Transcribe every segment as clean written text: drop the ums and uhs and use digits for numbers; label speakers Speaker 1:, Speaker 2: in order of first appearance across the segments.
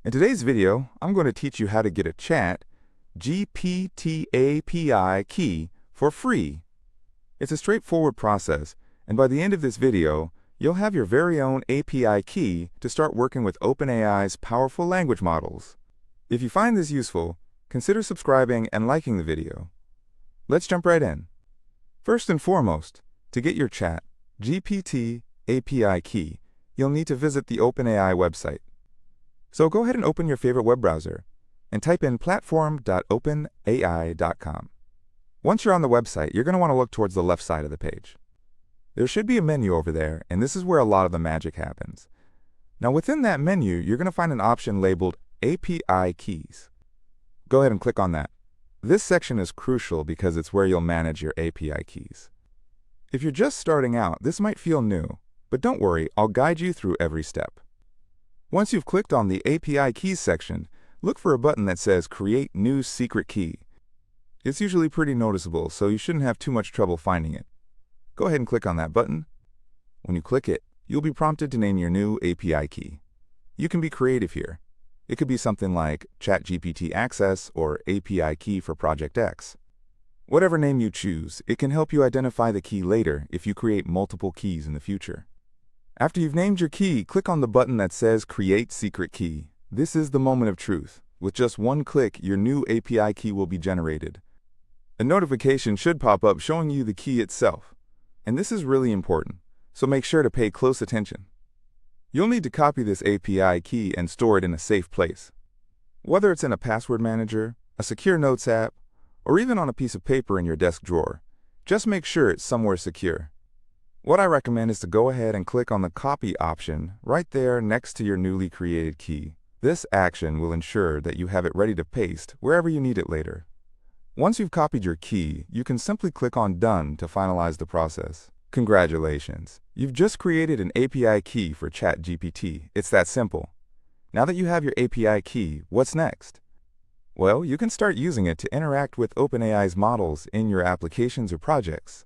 Speaker 1: In today's video, I'm going to teach you how to get a ChatGPT API key for free. It's a straightforward process, and by the end of this video, you'll have your very own API key to start working with OpenAI's powerful language models. If you find this useful, consider subscribing and liking the video. Let's jump right in. First and foremost, to get your ChatGPT API key, you'll need to visit the OpenAI website. So go ahead and open your favorite web browser and type in platform.openai.com. Once you're on the website, you're going to want to look towards the left side of the page. There should be a menu over there, and this is where a lot of the magic happens. Now within that menu, you're going to find an option labeled API Keys. Go ahead and click on that. This section is crucial because it's where you'll manage your API keys. If you're just starting out, this might feel new, but don't worry, I'll guide you through every step. Once you've clicked on the API Keys section, look for a button that says Create New Secret Key. It's usually pretty noticeable, so you shouldn't have too much trouble finding it. Go ahead and click on that button. When you click it, you'll be prompted to name your new API key. You can be creative here. It could be something like ChatGPT Access or API Key for Project X. Whatever name you choose, it can help you identify the key later if you create multiple keys in the future. After you've named your key, click on the button that says Create Secret Key. This is the moment of truth. With just one click, your new API key will be generated. A notification should pop up showing you the key itself. And this is really important, so make sure to pay close attention. You'll need to copy this API key and store it in a safe place. Whether it's in a password manager, a secure notes app, or even on a piece of paper in your desk drawer, just make sure it's somewhere secure. What I recommend is to go ahead and click on the Copy option right there next to your newly created key. This action will ensure that you have it ready to paste wherever you need it later. Once you've copied your key, you can simply click on Done to finalize the process. Congratulations! You've just created an API key for ChatGPT. It's that simple. Now that you have your API key, what's next? Well, you can start using it to interact with OpenAI's models in your applications or projects.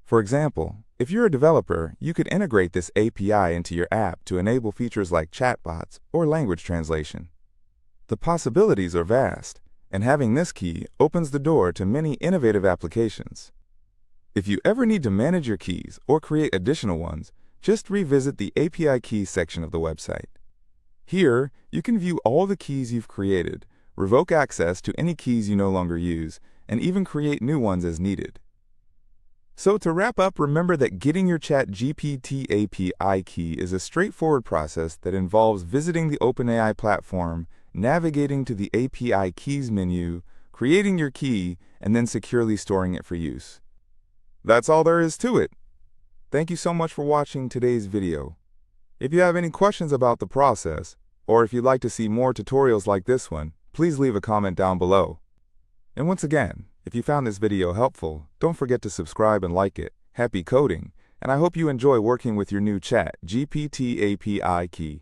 Speaker 1: For example, if you're a developer, you could integrate this API into your app to enable features like chatbots or language translation. The possibilities are vast, and having this key opens the door to many innovative applications. If you ever need to manage your keys or create additional ones, just revisit the API Keys section of the website. Here, you can view all the keys you've created, revoke access to any keys you no longer use, and even create new ones as needed. So to wrap up, remember that getting your ChatGPT API key is a straightforward process that involves visiting the OpenAI platform, navigating to the API Keys menu, creating your key, and then securely storing it for use. That's all there is to it. Thank you so much for watching today's video. If you have any questions about the process, or if you'd like to see more tutorials like this one, please leave a comment down below. And once again, if you found this video helpful, don't forget to subscribe and like it. Happy coding, and I hope you enjoy working with your new ChatGPT API key.